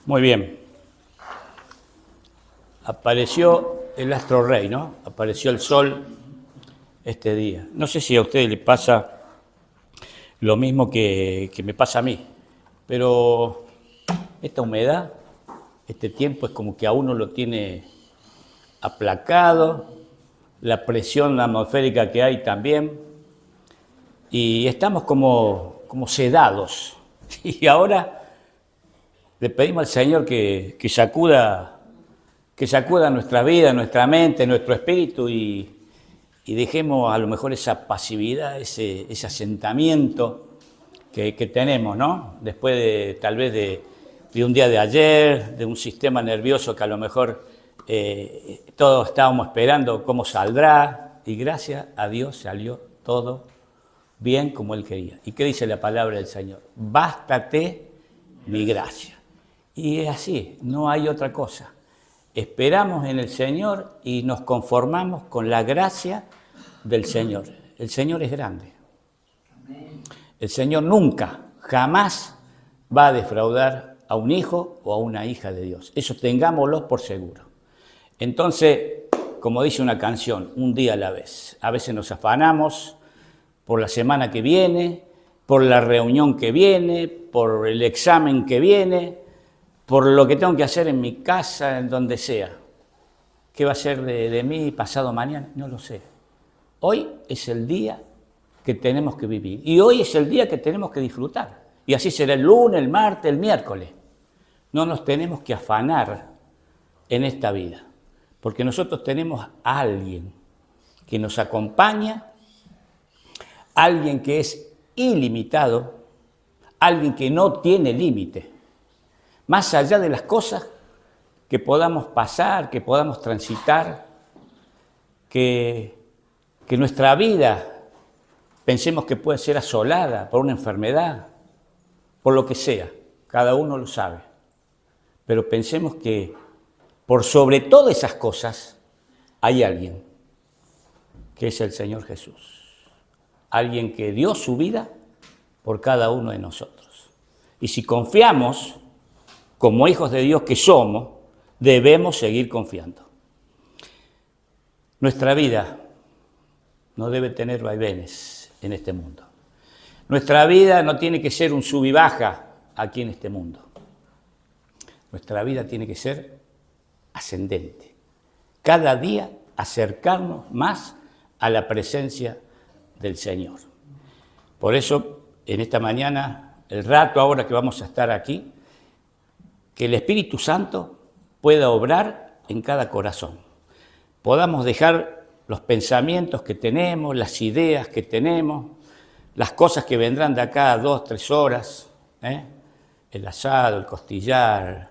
Muy bien. Apareció el astro rey, ¿no? Apareció el sol este día. No sé si a ustedes les pasa lo mismo que me pasa a mí, pero esta humedad, este tiempo es como que a uno lo tiene aplacado, la presión atmosférica que hay también, y estamos como sedados. Y ahora le pedimos al Señor que sacuda nuestra vida, nuestra mente, nuestro espíritu y dejemos a lo mejor esa pasividad, ese asentamiento que tenemos, ¿no? Después de tal vez de un día de ayer, de un sistema nervioso que a lo mejor todos estábamos esperando cómo saldrá, y gracias a Dios salió todo bien como Él quería. ¿Y qué dice la palabra del Señor? Bástate mi gracia. Y es así, no hay otra cosa. Esperamos en el Señor y nos conformamos con la gracia del Señor. El Señor es grande. El Señor nunca, jamás va a defraudar a un hijo o a una hija de Dios. Eso tengámoslo por seguro. Entonces, como dice una canción, un día a la vez. A veces nos afanamos por la semana que viene, por la reunión que viene, por el examen que viene, por lo que tengo que hacer en mi casa, en donde sea. ¿Qué va a ser de mí pasado mañana? No lo sé. Hoy es el día que tenemos que vivir. Y hoy es el día que tenemos que disfrutar. Y así será el lunes, el martes, el miércoles. No nos tenemos que afanar en esta vida. Porque nosotros tenemos a alguien que nos acompaña, alguien que es ilimitado, alguien que no tiene límite. Más allá de las cosas que podamos pasar, que podamos transitar, que nuestra vida pensemos que puede ser asolada por una enfermedad, por lo que sea, cada uno lo sabe. Pero pensemos que por sobre todas esas cosas hay alguien, que es el Señor Jesús. Alguien que dio su vida por cada uno de nosotros. Y si confiamos, como hijos de Dios que somos, debemos seguir confiando. Nuestra vida no debe tener vaivenes en este mundo. Nuestra vida no tiene que ser un sub y baja aquí en este mundo. Nuestra vida tiene que ser ascendente. Cada día acercarnos más a la presencia del Señor. Por eso, en esta mañana, el rato ahora que vamos a estar aquí, que el Espíritu Santo pueda obrar en cada corazón. Podamos dejar los pensamientos que tenemos, las ideas que tenemos, las cosas que vendrán de acá a 2, 3 horas, el asado, el costillar,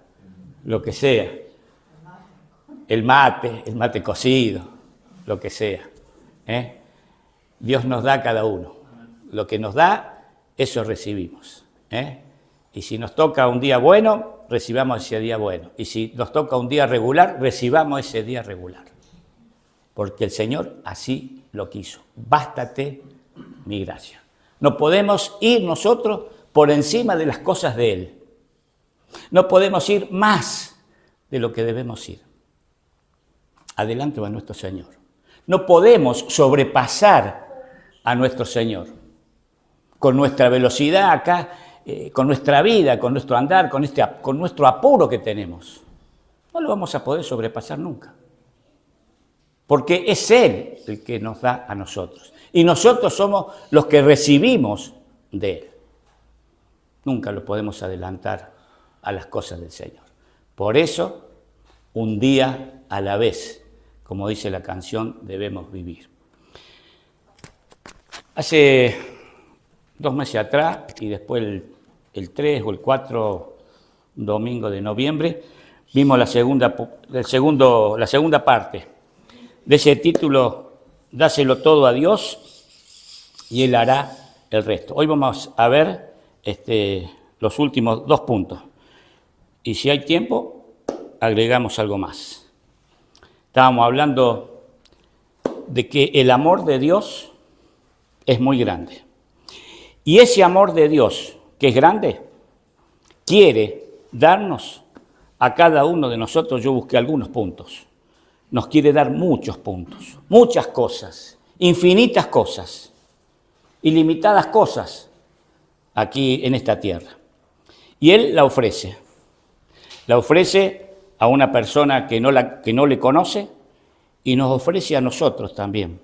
lo que sea, el mate cocido, lo que sea. Dios nos da a cada uno. Lo que nos da, eso recibimos. Y si nos toca un día bueno, recibamos ese día bueno. Y si nos toca un día regular, recibamos ese día regular. Porque el Señor así lo quiso. Bástate mi gracia. No podemos ir nosotros por encima de las cosas de Él. No podemos ir más de lo que debemos ir. Adelante va nuestro Señor. No podemos sobrepasar a nuestro Señor. Con nuestra velocidad acá, con nuestra vida, con nuestro andar, con nuestro apuro que tenemos. No lo vamos a poder sobrepasar nunca. Porque es Él el que nos da a nosotros. Y nosotros somos los que recibimos de Él. Nunca lo podemos adelantar a las cosas del Señor. Por eso, un día a la vez, como dice la canción, debemos vivir. Hace 2 meses atrás, y después el 3 o el 4 domingo de noviembre, vimos la segunda parte de ese título, Dáselo todo a Dios y Él hará el resto. Hoy vamos a ver los últimos 2 puntos. Y si hay tiempo, agregamos algo más. Estábamos hablando de que el amor de Dios es muy grande. Y ese amor de Dios, que es grande, quiere darnos a cada uno de nosotros, yo busqué algunos puntos. Nos quiere dar muchos puntos, muchas cosas, infinitas cosas, ilimitadas cosas aquí en esta tierra. Y Él la ofrece. La ofrece a una persona que no le conoce y nos ofrece a nosotros también,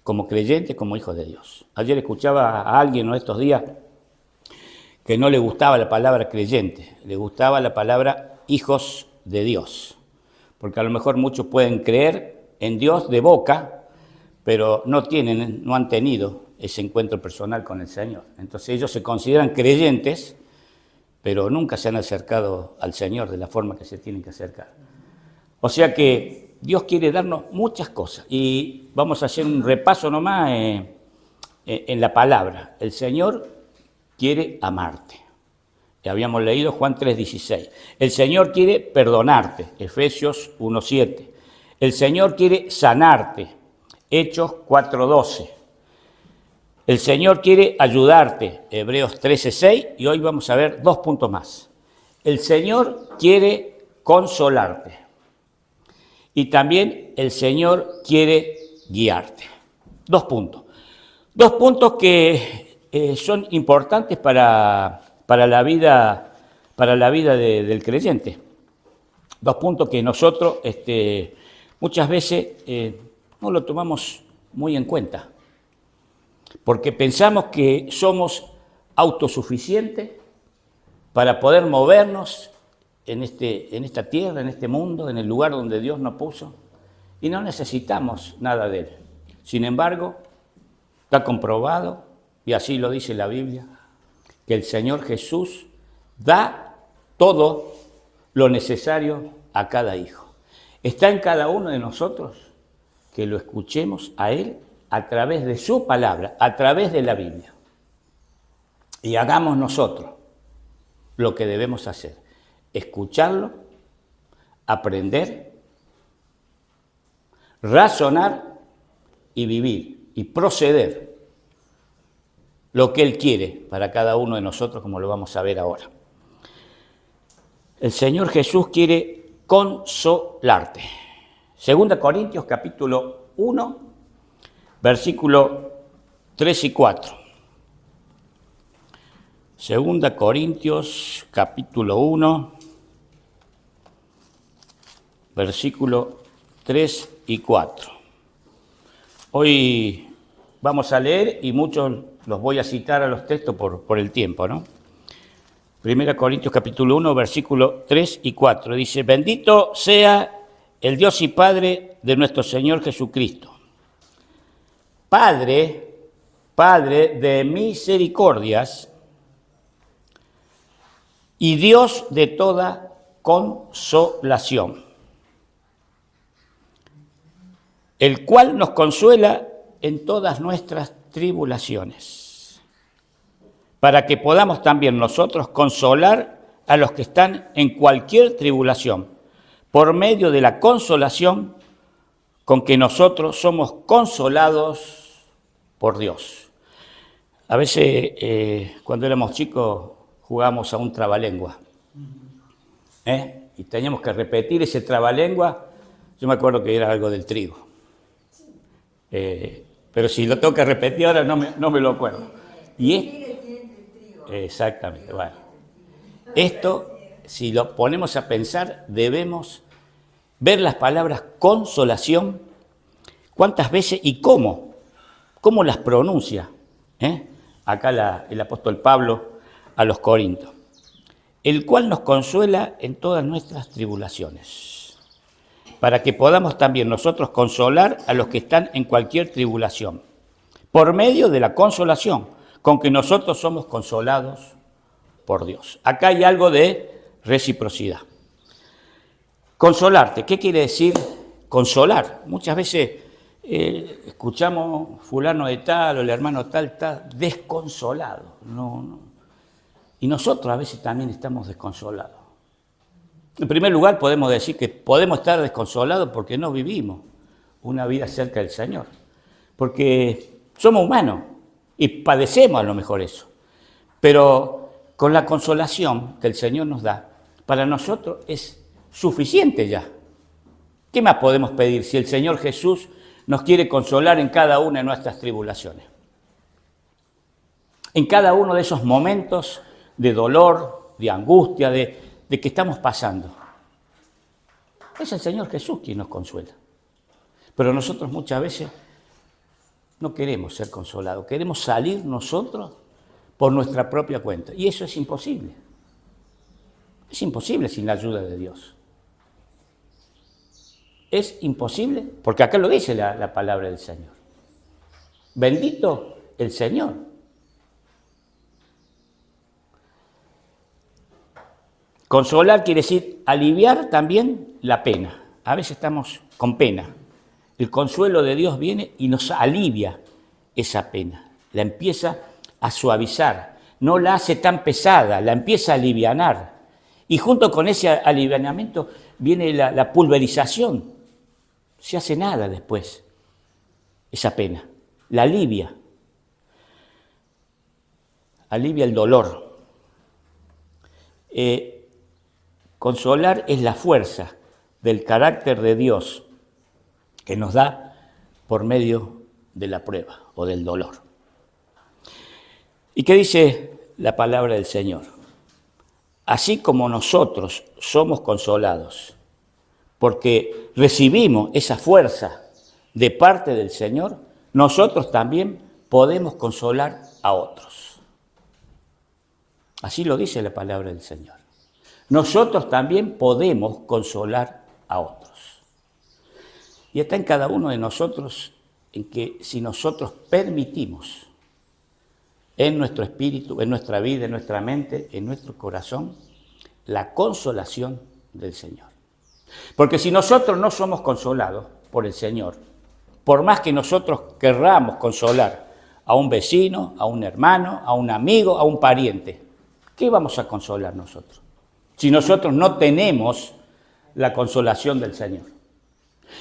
como creyentes, como hijos de Dios. Ayer escuchaba a alguien en estos días que no le gustaba la palabra creyente, le gustaba la palabra hijos de Dios. Porque a lo mejor muchos pueden creer en Dios de boca, pero no han tenido ese encuentro personal con el Señor. Entonces ellos se consideran creyentes, pero nunca se han acercado al Señor de la forma que se tienen que acercar. O sea que Dios quiere darnos muchas cosas. Y vamos a hacer un repaso nomás en la palabra. El Señor quiere amarte. Ya habíamos leído Juan 3:16. El Señor quiere perdonarte, Efesios 1:7. El Señor quiere sanarte, Hechos 4:12. El Señor quiere ayudarte, Hebreos 13:6. Y hoy vamos a ver 2 puntos más. El Señor quiere consolarte. Y también el Señor quiere guiarte. 2 puntos. 2 puntos que son importantes para la vida del creyente. 2 puntos que nosotros muchas veces no lo tomamos muy en cuenta, porque pensamos que somos autosuficientes para poder movernos en esta tierra, en este mundo, en el lugar donde Dios nos puso, y no necesitamos nada de Él. Sin embargo, está comprobado, y así lo dice la Biblia, que el Señor Jesús da todo lo necesario a cada hijo. Está en cada uno de nosotros que lo escuchemos a Él a través de su palabra, a través de la Biblia. Y hagamos nosotros lo que debemos hacer: escucharlo, aprender, razonar y vivir y proceder lo que Él quiere para cada uno de nosotros, como lo vamos a ver ahora. El Señor Jesús quiere consolarte. 2 Corintios capítulo 1, versículo 3 y 4. 2 Corintios capítulo 1, versículo 3 y 4. Hoy vamos a leer y muchos los voy a citar a los textos por el tiempo, ¿no? 1 Corintios capítulo 1, versículo 3 y 4. Dice: bendito sea el Dios y Padre de nuestro Señor Jesucristo. Padre de misericordias y Dios de toda consolación, el cual nos consuela en todas nuestras tribulaciones, para que podamos también nosotros consolar a los que están en cualquier tribulación, por medio de la consolación con que nosotros somos consolados por Dios. A veces, cuando éramos chicos, jugábamos a un trabalengua, y teníamos que repetir ese trabalengua. Yo me acuerdo que era algo del trigo. Pero si lo tengo que repetir ahora no me lo acuerdo. Exactamente, bueno. Esto, si lo ponemos a pensar, debemos ver las palabras consolación, cuántas veces y cómo las pronuncia, acá el apóstol Pablo a los Corintios, el cual nos consuela en todas nuestras tribulaciones, para que podamos también nosotros consolar a los que están en cualquier tribulación, por medio de la consolación con que nosotros somos consolados por Dios. Acá hay algo de reciprocidad. Consolarte, ¿qué quiere decir consolar? Muchas veces escuchamos fulano de tal o el hermano tal está desconsolado. No. Y nosotros a veces también estamos desconsolados. En primer lugar, podemos decir que podemos estar desconsolados porque no vivimos una vida cerca del Señor. Porque somos humanos y padecemos a lo mejor eso. Pero con la consolación que el Señor nos da, para nosotros es suficiente ya. ¿Qué más podemos pedir si el Señor Jesús nos quiere consolar en cada una de nuestras tribulaciones? En cada uno de esos momentos de dolor, de angustia, de que estamos pasando. Es el Señor Jesús quien nos consuela. Pero nosotros muchas veces no queremos ser consolados, queremos salir nosotros por nuestra propia cuenta. Y eso es imposible. Es imposible sin la ayuda de Dios. Es imposible, porque acá lo dice la palabra del Señor. Bendito el Señor. Consolar quiere decir aliviar también la pena. A veces estamos con pena. El consuelo de Dios viene y nos alivia esa pena. La empieza a suavizar. No la hace tan pesada, la empieza a alivianar. Y junto con ese alivianamiento viene la pulverización. Se hace nada después, esa pena. La alivia. Alivia el dolor. Consolar es la fuerza del carácter de Dios que nos da por medio de la prueba o del dolor. ¿Y qué dice la palabra del Señor? Así como nosotros somos consolados, porque recibimos esa fuerza de parte del Señor, nosotros también podemos consolar a otros. Así lo dice la palabra del Señor. Nosotros también podemos consolar a otros. Y está en cada uno de nosotros en que si nosotros permitimos en nuestro espíritu, en nuestra vida, en nuestra mente, en nuestro corazón, la consolación del Señor. Porque si nosotros no somos consolados por el Señor, por más que nosotros querramos consolar a un vecino, a un hermano, a un amigo, a un pariente, ¿qué vamos a consolar nosotros? Si nosotros no tenemos la consolación del Señor.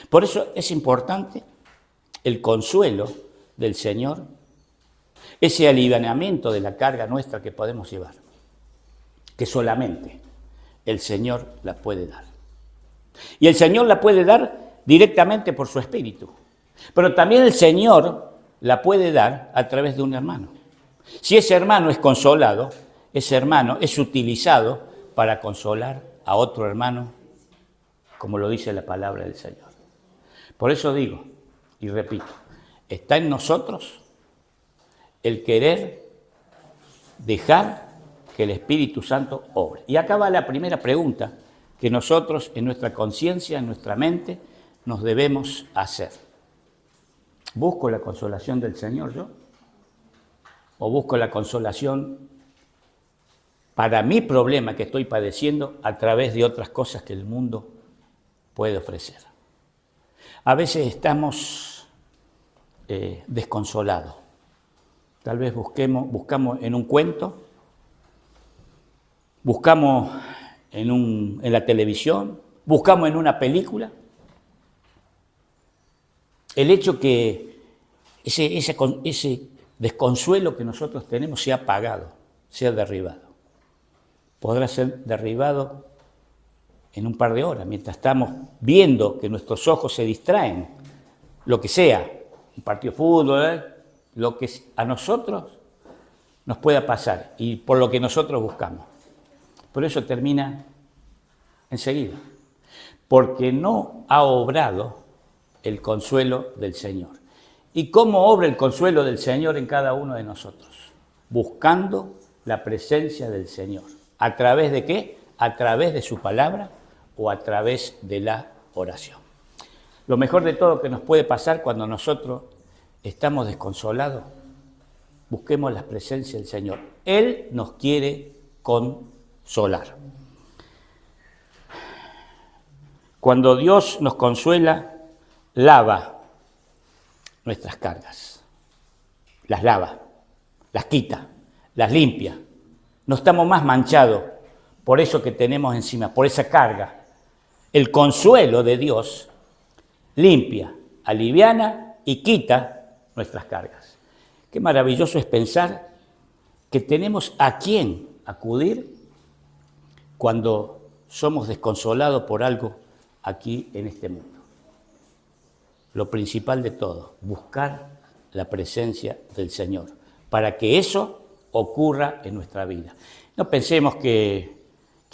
Por eso es importante el consuelo del Señor, ese aliviamiento de la carga nuestra que podemos llevar, que solamente el Señor la puede dar. Y el Señor la puede dar directamente por su Espíritu, pero también el Señor la puede dar a través de un hermano. Si ese hermano es consolado, ese hermano es utilizado para consolar a otro hermano, como lo dice la palabra del Señor. Por eso digo, y repito, está en nosotros el querer dejar que el Espíritu Santo obre. Y acá va la primera pregunta que nosotros en nuestra conciencia, en nuestra mente, nos debemos hacer. ¿Busco la consolación del Señor yo? ¿O busco la consolación para mi problema que estoy padeciendo a través de otras cosas que el mundo puede ofrecer? A veces estamos desconsolados. Tal vez buscamos en un cuento, buscamos en la televisión, buscamos en una película. El hecho que ese desconsuelo que nosotros tenemos sea apagado, sea derribado. Podrá ser derribado en un par de horas, mientras estamos viendo que nuestros ojos se distraen, lo que sea, un partido de fútbol, lo que a nosotros nos pueda pasar y por lo que nosotros buscamos. Por eso termina enseguida, porque no ha obrado el consuelo del Señor. ¿Y cómo obra el consuelo del Señor en cada uno de nosotros? Buscando la presencia del Señor. ¿A través de qué? A través de su palabra o a través de la oración. Lo mejor de todo que nos puede pasar cuando nosotros estamos desconsolados, busquemos la presencia del Señor. Él nos quiere consolar. Cuando Dios nos consuela, lava nuestras cargas. Las lava, las quita, las limpia. No estamos más manchados por eso que tenemos encima, por esa carga. El consuelo de Dios limpia, aliviana y quita nuestras cargas. Qué maravilloso es pensar que tenemos a quién acudir cuando somos desconsolados por algo aquí en este mundo. Lo principal de todo, buscar la presencia del Señor, para que eso ocurra en nuestra vida. No pensemos que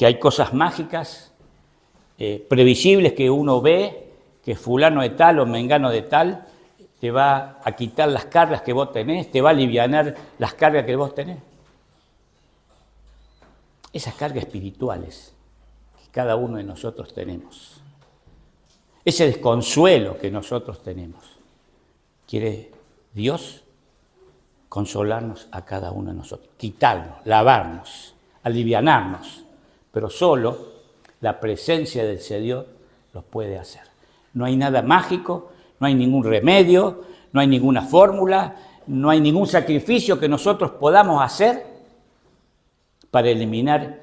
hay cosas mágicas, previsibles que uno ve, que fulano de tal o mengano de tal te va a quitar las cargas que vos tenés, te va a alivianar las cargas que vos tenés. Esas cargas espirituales que cada uno de nosotros tenemos, ese desconsuelo que nosotros tenemos, quiere Dios consolarnos a cada uno de nosotros, quitarnos, lavarnos, alivianarnos, pero solo la presencia del Señor los puede hacer. No hay nada mágico, no hay ningún remedio, no hay ninguna fórmula, no hay ningún sacrificio que nosotros podamos hacer para eliminar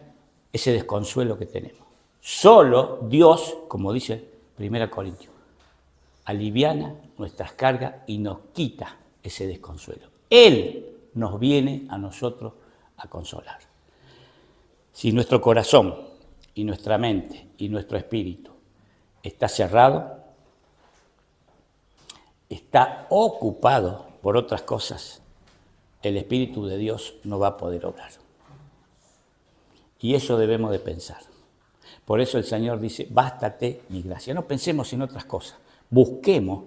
ese desconsuelo que tenemos. Solo Dios, como dice 1 Corintios, aliviana nuestras cargas y nos quita ese desconsuelo. Él nos viene a nosotros a consolar. Si nuestro corazón y nuestra mente y nuestro espíritu está cerrado, está ocupado por otras cosas, el Espíritu de Dios no va a poder obrar. Y eso debemos de pensar. Por eso el Señor dice, bástate mi gracia. No pensemos en otras cosas. Busquemos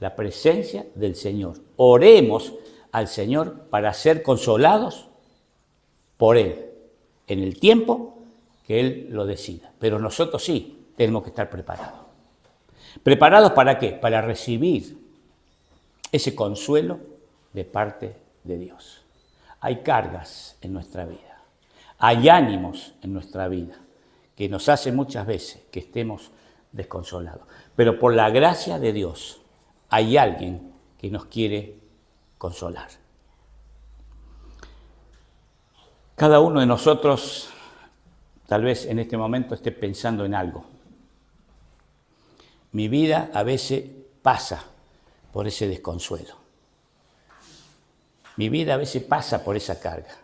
la presencia del Señor. Oremos al Señor para ser consolados por Él, en el tiempo que Él lo decida. Pero nosotros sí tenemos que estar preparados. ¿Preparados para qué? Para recibir ese consuelo de parte de Dios. Hay cargas en nuestra vida, hay ánimos en nuestra vida que nos hace muchas veces que estemos desconsolados. Pero por la gracia de Dios hay alguien que nos quiere consolar. Cada uno de nosotros tal vez en este momento esté pensando en algo. Mi vida a veces pasa por ese desconsuelo. Mi vida a veces pasa por esa carga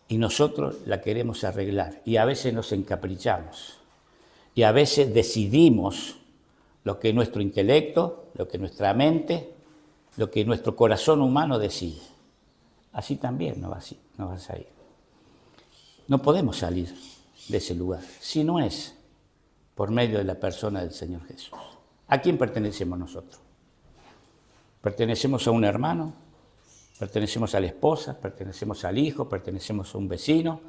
y nosotros la queremos arreglar y a veces nos encaprichamos y a veces decidimos lo que nuestro intelecto, lo que nuestra mente, lo que nuestro corazón humano decide. Así también no vas a ir. No podemos salir de ese lugar si no es por medio de la persona del Señor Jesús. ¿A quién pertenecemos nosotros? Pertenecemos a un hermano, pertenecemos a la esposa, pertenecemos al hijo, pertenecemos a un vecino,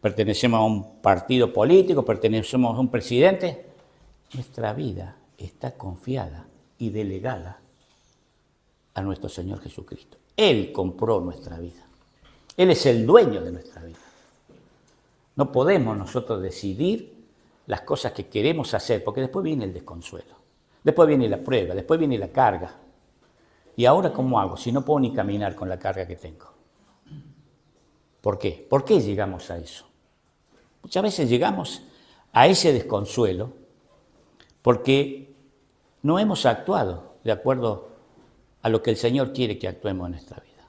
pertenecemos a un partido político, pertenecemos a un presidente. Nuestra vida está confiada y delegada a nuestro Señor Jesucristo. Él compró nuestra vida. Él es el dueño de nuestra vida. No podemos nosotros decidir las cosas que queremos hacer, porque después viene el desconsuelo, después viene la prueba, después viene la carga. ¿Y ahora cómo hago si no puedo ni caminar con la carga que tengo? ¿Por qué? ¿Por qué llegamos a eso? Muchas veces llegamos a ese desconsuelo porque no hemos actuado de acuerdo a lo que el Señor quiere que actuemos en nuestra vida.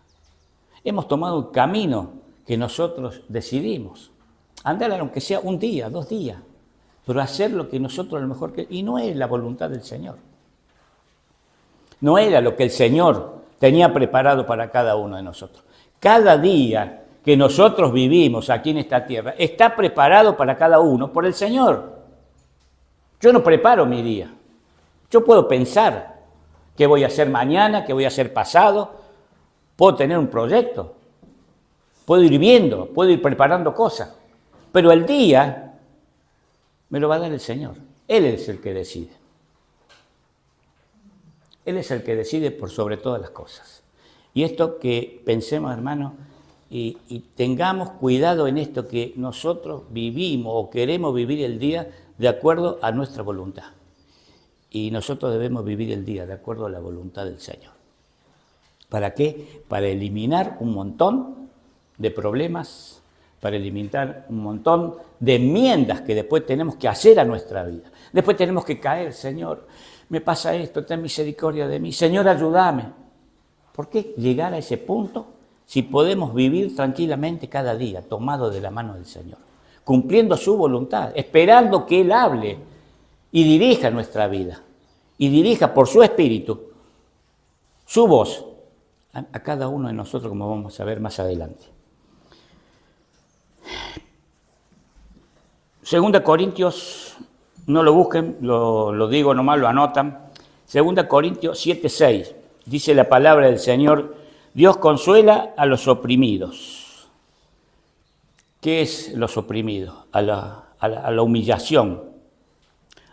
Hemos tomado un camino que nosotros decidimos. Andar aunque sea un día, 2 días, pero hacer lo que nosotros a lo mejor queremos. Y no es la voluntad del Señor. No era lo que el Señor tenía preparado para cada uno de nosotros. Cada día que nosotros vivimos aquí en esta tierra está preparado para cada uno por el Señor. Yo no preparo mi día. Yo puedo pensar qué voy a hacer mañana, qué voy a hacer pasado. Puedo tener un proyecto. Puedo ir viendo, puedo ir preparando cosas. Pero el día me lo va a dar el Señor. Él es el que decide. Él es el que decide por sobre todas las cosas. Y esto que pensemos, hermanos, y tengamos cuidado en esto que nosotros vivimos o queremos vivir el día de acuerdo a nuestra voluntad. Y nosotros debemos vivir el día de acuerdo a la voluntad del Señor. ¿Para qué? Para eliminar un montón de problemas, para eliminar un montón de enmiendas que después tenemos que hacer a nuestra vida. Después tenemos que caer, Señor, me pasa esto, ten misericordia de mí. Señor, ayúdame. ¿Por qué llegar a ese punto si podemos vivir tranquilamente cada día, tomados de la mano del Señor? cumpliendo su voluntad, esperando que Él hable y dirija nuestra vida, y dirija por su espíritu, su voz, a cada uno de nosotros, como vamos a ver más adelante. 2 Corintios, no lo busquen, lo digo nomás, lo anotan. 2 Corintios 7:6, dice la palabra del Señor: Dios consuela a los oprimidos. ¿Qué es los oprimidos? A la humillación,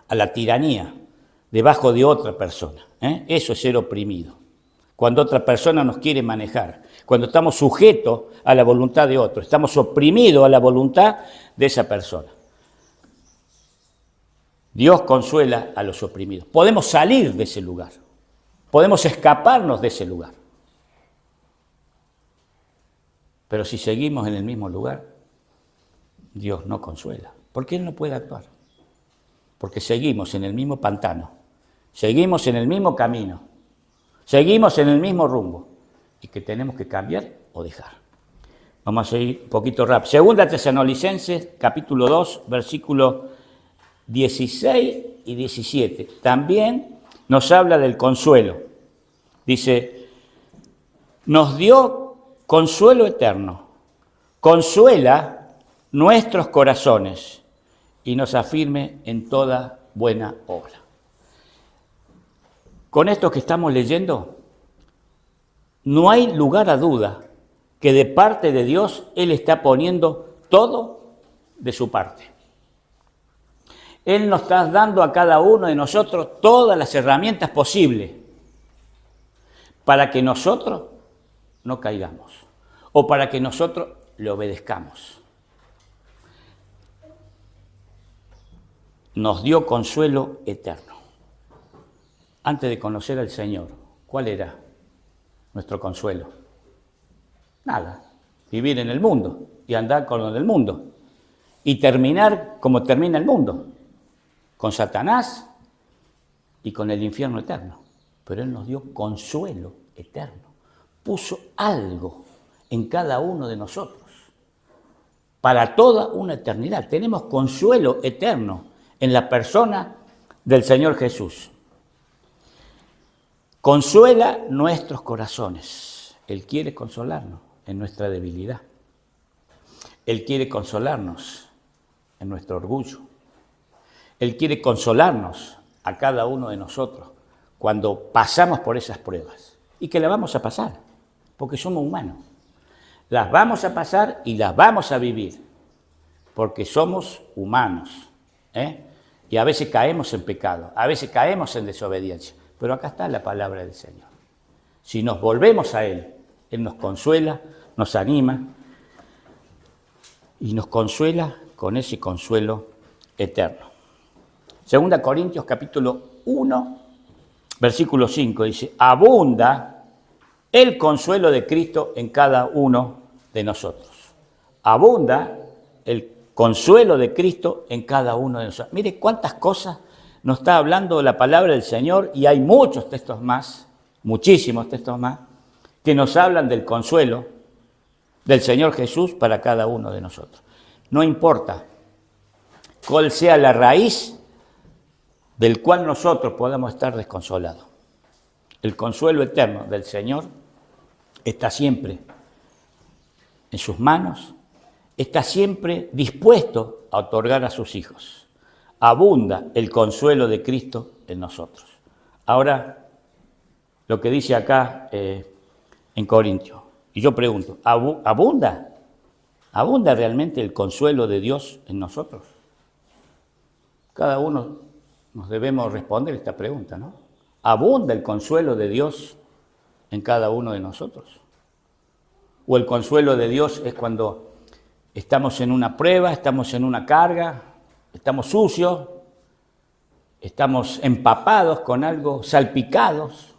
a la tiranía, debajo de otra persona. Eso es ser oprimido. Cuando otra persona nos quiere manejar, cuando estamos sujetos a la voluntad de otro, estamos oprimidos a la voluntad de esa persona. Dios consuela a los oprimidos. Podemos salir de ese lugar, podemos escaparnos de ese lugar. Pero si seguimos en el mismo lugar, Dios no consuela. ¿Por qué Él no puede actuar? Porque seguimos en el mismo pantano, seguimos en el mismo camino, seguimos en el mismo rumbo y que tenemos que cambiar o dejar. Vamos a ir un poquito rápido. Segunda Tesalonicenses, capítulo 2, versículos 16 y 17. También nos habla del consuelo. Dice, nos dio consuelo eterno, consuela nuestros corazones y nos afirme en toda buena obra. Con esto que estamos leyendo, no hay lugar a duda que de parte de Dios Él está poniendo todo de su parte. Él nos está dando a cada uno de nosotros todas las herramientas posibles para que nosotros no caigamos o para que nosotros le obedezcamos. Nos dio consuelo eterno. Antes de conocer al Señor, ¿cuál era nuestro consuelo? Nada. Vivir en el mundo y andar con lo del mundo. Y terminar como termina el mundo, con Satanás y con el infierno eterno. Pero Él nos dio consuelo eterno. Puso algo en cada uno de nosotros para toda una eternidad. Tenemos consuelo eterno en la persona del Señor Jesús. Consuela nuestros corazones. Él quiere consolarnos en nuestra debilidad. Él quiere consolarnos en nuestro orgullo. Él quiere consolarnos a cada uno de nosotros cuando pasamos por esas pruebas. Y que las vamos a pasar, porque somos humanos. Las vamos a pasar y las vamos a vivir, porque somos humanos. Y a veces caemos en pecado, a veces caemos en desobediencia. Pero acá está la palabra del Señor. Si nos volvemos a Él, Él nos consuela, nos anima y nos consuela con ese consuelo eterno. 2 Corintios capítulo 1, versículo 5 dice, abunda el consuelo de Cristo en cada uno de nosotros. Abunda el consuelo de Cristo en cada uno de nosotros. Mire cuántas cosas nos está hablando la palabra del Señor y hay muchos textos más, muchísimos textos más, que nos hablan del consuelo del Señor Jesús para cada uno de nosotros. No importa cuál sea la raíz del cual nosotros podamos estar desconsolados. El consuelo eterno del Señor está siempre en sus manos, está siempre dispuesto a otorgar a sus hijos. Abunda el consuelo de Cristo en nosotros. Ahora, lo que dice acá en Corintios, y yo pregunto, ¿abunda? ¿Abunda realmente el consuelo de Dios en nosotros? Cada uno nos debemos responder esta pregunta, ¿no? ¿Abunda el consuelo de Dios en cada uno de nosotros? ¿O el consuelo de Dios es cuando estamos en una prueba, estamos en una carga, estamos sucios, estamos empapados con algo, salpicados,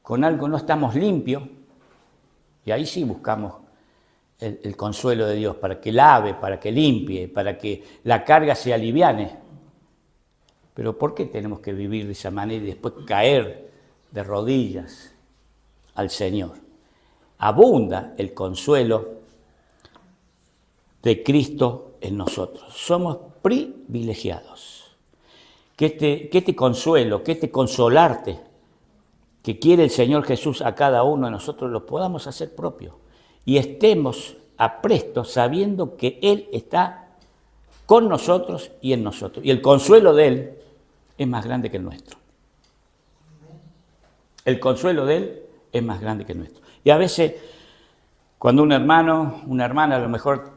con algo no estamos limpios? Y ahí sí buscamos el consuelo de Dios para que lave, para que limpie, para que la carga se aliviane. Pero ¿por qué tenemos que vivir de esa manera y después caer de rodillas al Señor? Abunda el consuelo de Cristo en nosotros. Somos privilegiados. Que este consuelo, que este consolarte que quiere el Señor Jesús a cada uno de nosotros lo podamos hacer propio y estemos aprestos sabiendo que Él está con nosotros y en nosotros. Y el consuelo de Él es más grande que el nuestro. El consuelo de Él es más grande que el nuestro. Y a veces, cuando un hermano, una hermana a lo mejor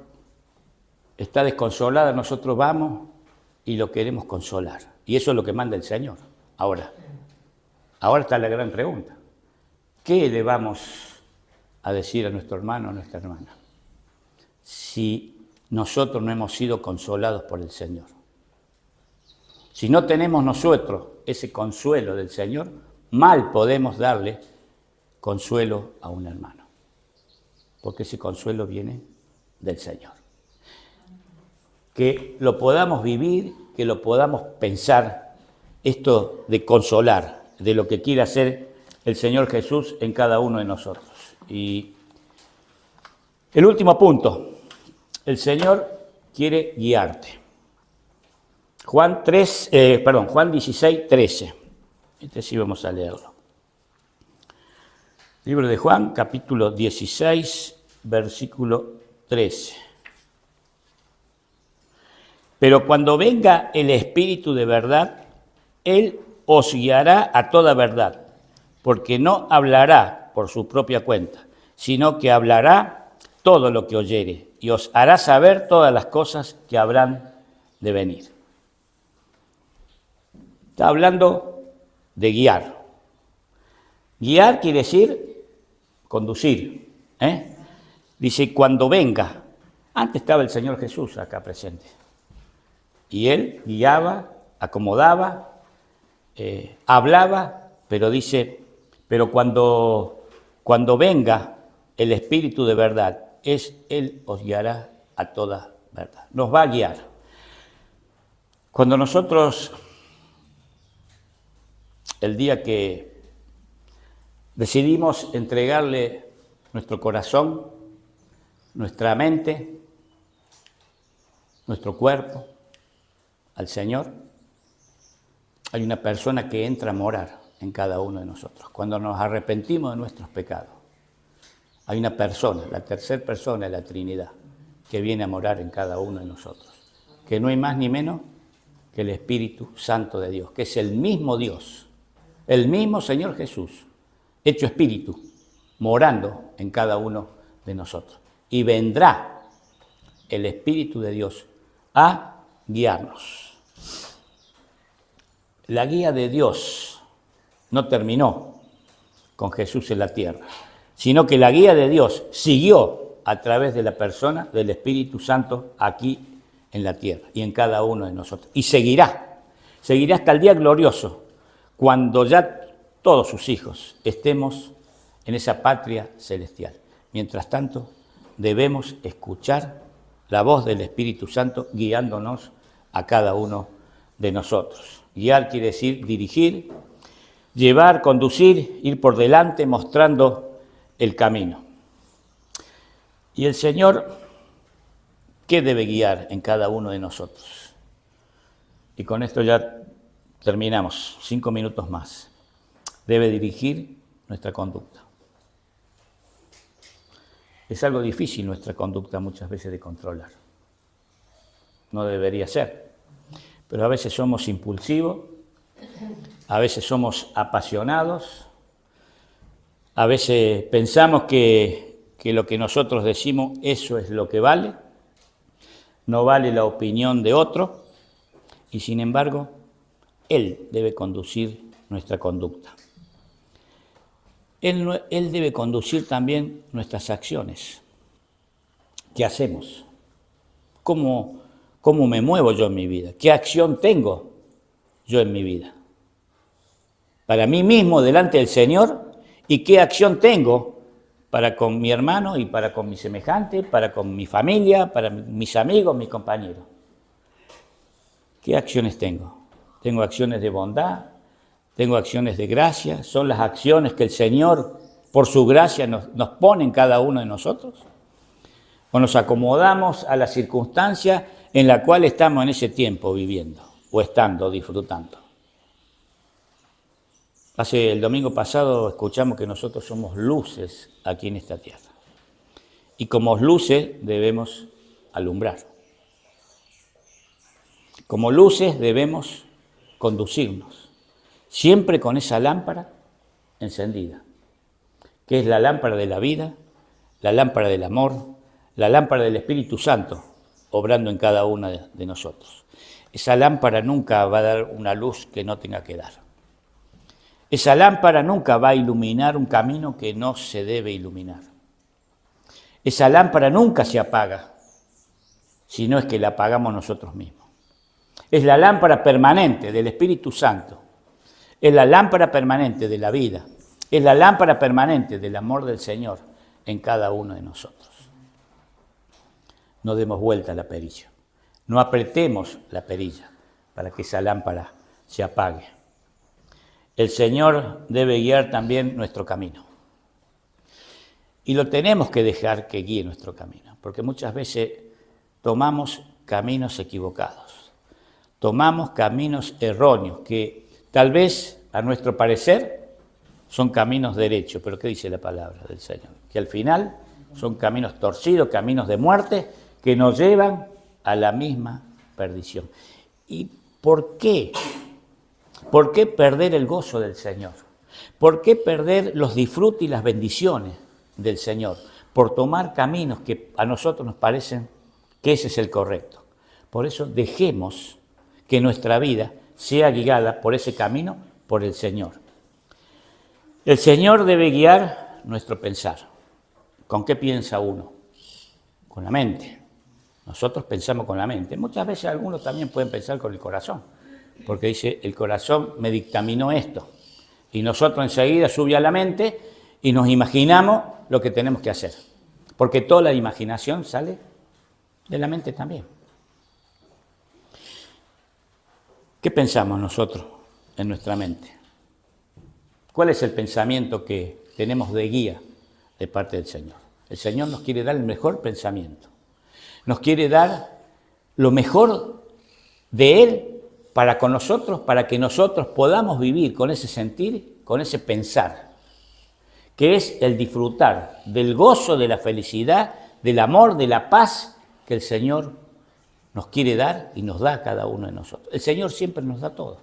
está desconsolada, nosotros vamos y lo queremos consolar. Y eso es lo que manda el Señor. Ahora está la gran pregunta. ¿Qué le vamos a decir a nuestro hermano o a nuestra hermana si nosotros no hemos sido consolados por el Señor? Si no tenemos nosotros ese consuelo del Señor, mal podemos darle consuelo a un hermano, porque ese consuelo viene del Señor. Que lo podamos vivir, que lo podamos pensar, esto de consolar, de lo que quiere hacer el Señor Jesús en cada uno de nosotros. Y el último punto, el Señor quiere guiarte. Juan 16, 13. Este sí vamos a leerlo. Libro de Juan, capítulo 16, versículo 13. Pero cuando venga el Espíritu de verdad, Él os guiará a toda verdad, porque no hablará por su propia cuenta, sino que hablará todo lo que oyere, y os hará saber todas las cosas que habrán de venir. Está hablando de guiar. Guiar quiere decir conducir. Dice, cuando venga. Antes estaba el Señor Jesús acá presente. Y Él guiaba, acomodaba, hablaba, pero dice, pero cuando venga el Espíritu de verdad, Él os guiará a toda verdad. Nos va a guiar. Cuando nosotros, el día que decidimos entregarle nuestro corazón, nuestra mente, nuestro cuerpo al Señor, hay una persona que entra a morar en cada uno de nosotros. Cuando nos arrepentimos de nuestros pecados, hay una persona, la tercera persona de la Trinidad, que viene a morar en cada uno de nosotros, que no hay más ni menos que el Espíritu Santo de Dios, que es el mismo Dios, el mismo Señor Jesús, hecho Espíritu, morando en cada uno de nosotros. Y vendrá el Espíritu de Dios a guiarnos. La guía de Dios no terminó con Jesús en la tierra, sino que la guía de Dios siguió a través de la persona del Espíritu Santo aquí en la tierra y en cada uno de nosotros. Y seguirá hasta el día glorioso, cuando ya todos sus hijos estemos en esa patria celestial. Mientras tanto, debemos escuchar la voz del Espíritu Santo guiándonos a cada uno de nosotros. Guiar quiere decir dirigir, llevar, conducir, ir por delante mostrando el camino. Y el Señor, ¿qué debe guiar en cada uno de nosotros? Y con esto ya terminamos, 5 minutos más. Debe dirigir nuestra conducta. Es algo difícil nuestra conducta muchas veces de controlar. No debería ser. Pero a veces somos impulsivos, a veces somos apasionados, a veces pensamos que lo que nosotros decimos, eso es lo que vale, no vale la opinión de otro, y sin embargo, Él debe conducir nuestra conducta. Él debe conducir también nuestras acciones. ¿Qué hacemos? ¿Cómo me muevo yo en mi vida? ¿Qué acción tengo yo en mi vida? Para mí mismo delante del Señor, ¿y qué acción tengo para con mi hermano y para con mi semejante, para con mi familia, para mis amigos, mis compañeros? ¿Qué acciones tengo? ¿Tengo acciones de bondad? ¿Tengo acciones de gracia? ¿Son las acciones que el Señor, por su gracia, nos pone en cada uno de nosotros? o nos acomodamos a la circunstancia en la cual estamos en ese tiempo viviendo o estando, disfrutando. El domingo pasado escuchamos que nosotros somos luces aquí en esta tierra. Y como luces debemos alumbrar. Como luces debemos conducirnos, siempre con esa lámpara encendida, que es la lámpara de la vida, la lámpara del amor, la lámpara del Espíritu Santo, obrando en cada una de nosotros. Esa lámpara nunca va a dar una luz que no tenga que dar. Esa lámpara nunca va a iluminar un camino que no se debe iluminar. Esa lámpara nunca se apaga, si no es que la apagamos nosotros mismos. Es la lámpara permanente del Espíritu Santo. Es la lámpara permanente de la vida. Es la lámpara permanente del amor del Señor en cada uno de nosotros. No demos vuelta a la perilla. No apretemos la perilla para que esa lámpara se apague. El Señor debe guiar también nuestro camino. Y lo tenemos que dejar que guíe nuestro camino, porque muchas veces tomamos caminos equivocados. Tomamos caminos erróneos que tal vez, a nuestro parecer, son caminos derechos. Pero ¿qué dice la palabra del Señor? Que al final son caminos torcidos, caminos de muerte, que nos llevan a la misma perdición. ¿Y por qué? ¿Por qué perder el gozo del Señor? ¿Por qué perder los disfrutes y las bendiciones del Señor? Por tomar caminos que a nosotros nos parecen que ese es el correcto. Por eso dejemos que nuestra vida sea guiada por ese camino, por el Señor. El Señor debe guiar nuestro pensar. ¿Con qué piensa uno? Con la mente. Nosotros pensamos con la mente. Muchas veces algunos también pueden pensar con el corazón, porque dice, el corazón me dictaminó esto. Y nosotros enseguida sube a la mente y nos imaginamos lo que tenemos que hacer. Porque toda la imaginación sale de la mente también. ¿Qué pensamos nosotros en nuestra mente? ¿Cuál es el pensamiento que tenemos de guía de parte del Señor? El Señor nos quiere dar el mejor pensamiento. Nos quiere dar lo mejor de Él para con nosotros, para que nosotros podamos vivir con ese sentir, con ese pensar, que es el disfrutar del gozo, de la felicidad, del amor, de la paz que el Señor nos quiere dar y nos da a cada uno de nosotros. El Señor siempre nos da todo.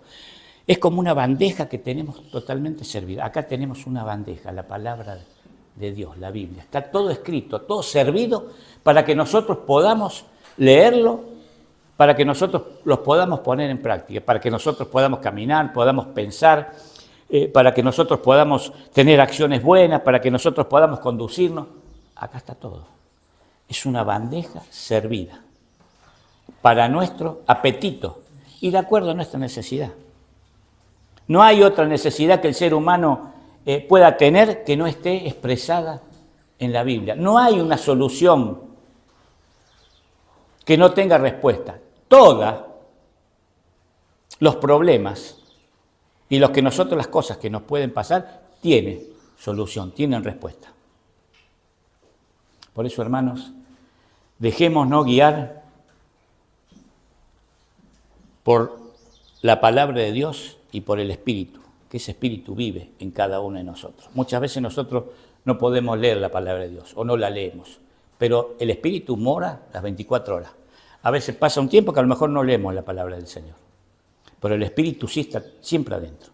Es como una bandeja que tenemos totalmente servida. Acá tenemos una bandeja, la palabra de Dios, la Biblia. Está todo escrito, todo servido para que nosotros podamos leerlo, para que nosotros los podamos poner en práctica, para que nosotros podamos caminar, podamos pensar, para que nosotros podamos tener acciones buenas, para que nosotros podamos conducirnos. Acá está todo. Es una bandeja servida para nuestro apetito y de acuerdo a nuestra necesidad. No hay otra necesidad que el ser humano pueda tener que no esté expresada en la Biblia. No hay una solución que no tenga respuesta. Todos los problemas y las cosas que nos pueden pasar tienen solución, tienen respuesta. Por eso, hermanos, dejémonos guiar por la palabra de Dios y por el Espíritu, que ese Espíritu vive en cada uno de nosotros. Muchas veces nosotros no podemos leer la palabra de Dios o no la leemos, pero el Espíritu mora las 24 horas. A veces pasa un tiempo que a lo mejor no leemos la palabra del Señor, pero el Espíritu sí está siempre adentro.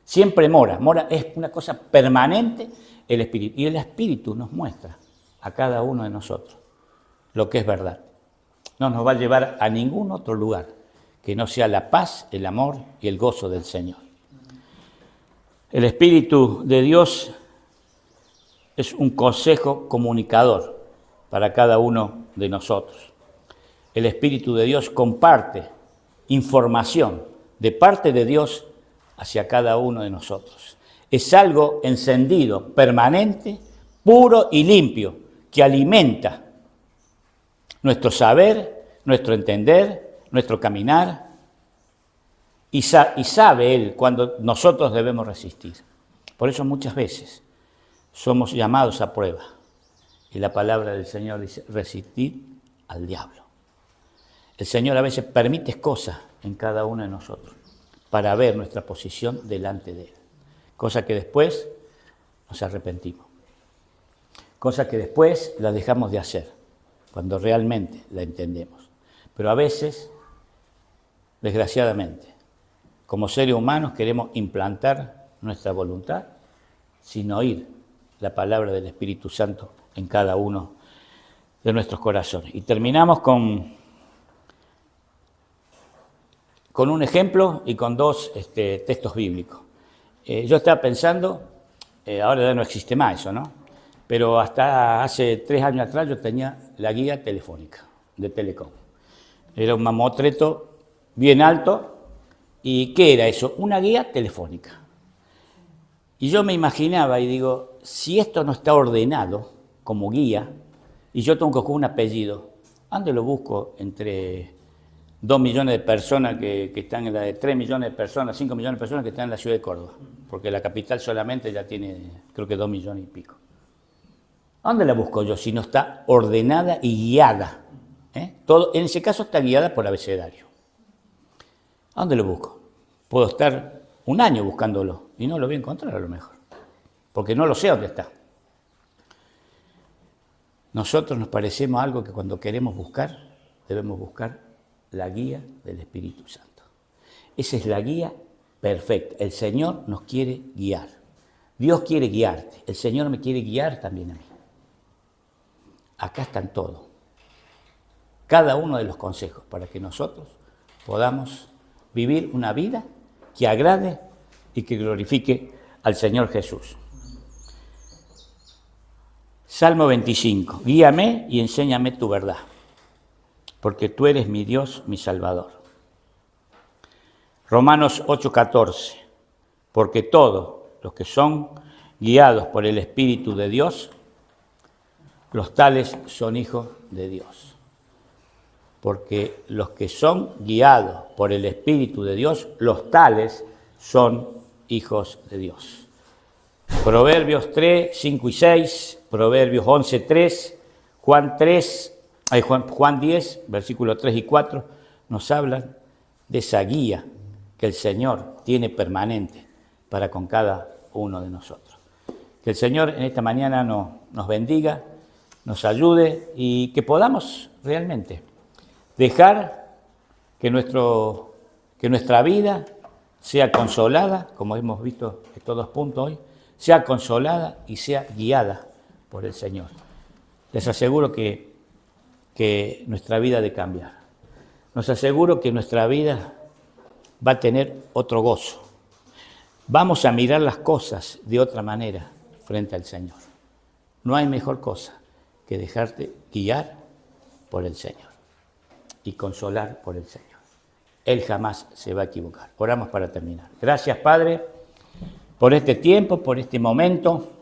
Siempre mora, es una cosa permanente el Espíritu. Y el Espíritu nos muestra a cada uno de nosotros lo que es verdad. No nos va a llevar a ningún otro lugar que no sea la paz, el amor y el gozo del Señor. El Espíritu de Dios es un consejo comunicador para cada uno de nosotros. El Espíritu de Dios comparte información de parte de Dios hacia cada uno de nosotros. Es algo encendido, permanente, puro y limpio, que alimenta nuestro saber, nuestro entender, nuestro caminar, y sabe Él cuando nosotros debemos resistir. Por eso muchas veces somos llamados a prueba. Y la palabra del Señor dice, resistid al diablo. El Señor a veces permite cosas en cada uno de nosotros para ver nuestra posición delante de Él. Cosa que después nos arrepentimos. Cosa que después la dejamos de hacer, cuando realmente la entendemos. Pero a veces, desgraciadamente, como seres humanos queremos implantar nuestra voluntad sin oír la palabra del Espíritu Santo en cada uno de nuestros corazones. Y terminamos con un ejemplo y con dos textos bíblicos. Yo estaba pensando, ahora ya no existe más eso, ¿no? Pero hasta hace 3 años atrás yo tenía la guía telefónica de Telecom. Era un mamotreto bien alto. ¿Y qué era eso? Una guía telefónica. Y yo me imaginaba y digo, si esto no está ordenado como guía, y yo tengo que buscar un apellido, ¿dónde lo busco entre 2 millones de personas que están en la de 3 millones de personas, 5 millones de personas que están en la ciudad de Córdoba? Porque la capital solamente ya tiene, creo que 2 millones y pico. ¿Dónde la busco yo si no está ordenada y guiada? Todo, en ese caso está guiada por abecedario. ¿A dónde lo busco? Puedo estar un año buscándolo y no lo voy a encontrar a lo mejor, porque no lo sé dónde está. Nosotros nos parecemos a algo que cuando queremos buscar, debemos buscar la guía del Espíritu Santo. Esa es la guía perfecta. El Señor nos quiere guiar. Dios quiere guiarte. El Señor me quiere guiar también a mí. Acá están todos. Cada uno de los consejos para que nosotros podamos vivir una vida que agrade y que glorifique al Señor Jesús. Salmo 25. Guíame y enséñame tu verdad, porque tú eres mi Dios, mi Salvador. Romanos 8:14. Porque todos los que son guiados por el Espíritu de Dios, los tales son hijos de Dios. Porque los que son guiados por el Espíritu de Dios, los tales son hijos de Dios. Proverbios 3, 5 y 6, Proverbios 11, 3, Juan 10, versículos 3 y 4, nos hablan de esa guía que el Señor tiene permanente para con cada uno de nosotros. Que el Señor en esta mañana nos bendiga, nos ayude y que podamos realmente dejar que nuestra vida sea consolada, como hemos visto estos 2 puntos hoy, sea consolada y sea guiada por el Señor. Les aseguro que nuestra vida ha de cambiar. Nos aseguro que nuestra vida va a tener otro gozo. Vamos a mirar las cosas de otra manera frente al Señor. No hay mejor cosa que dejarte guiar por el Señor y consolar por el Señor. Él jamás se va a equivocar. Oramos para terminar. Gracias, Padre, por este tiempo, por este momento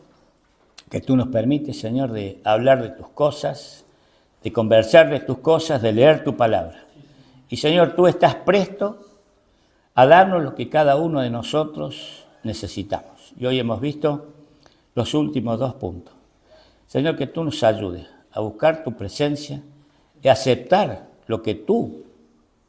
que tú nos permites, Señor, de hablar de tus cosas, de conversar de tus cosas, de leer tu palabra. Y, Señor, tú estás presto a darnos lo que cada uno de nosotros necesitamos. Y hoy hemos visto los últimos 2 puntos. Señor, que tú nos ayudes a buscar tu presencia y a aceptar lo que tú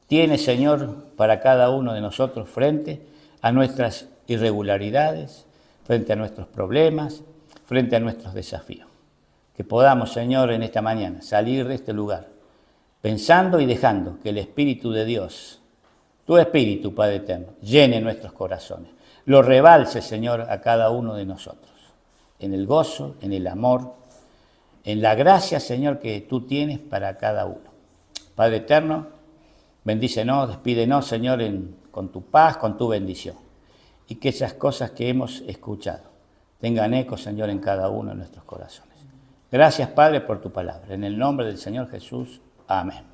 tienes, Señor, para cada uno de nosotros frente a nuestras irregularidades, frente a nuestros problemas, frente a nuestros desafíos. Que podamos, Señor, en esta mañana salir de este lugar pensando y dejando que el Espíritu de Dios, tu Espíritu, Padre eterno, llene nuestros corazones. Lo rebalse, Señor, a cada uno de nosotros, en el gozo, en el amor, en la gracia, Señor, que tú tienes para cada uno. Padre eterno, bendícenos, despídenos, Señor, con tu paz, con tu bendición. Y que esas cosas que hemos escuchado tengan eco, Señor, en cada uno de nuestros corazones. Gracias, Padre, por tu palabra. En el nombre del Señor Jesús. Amén.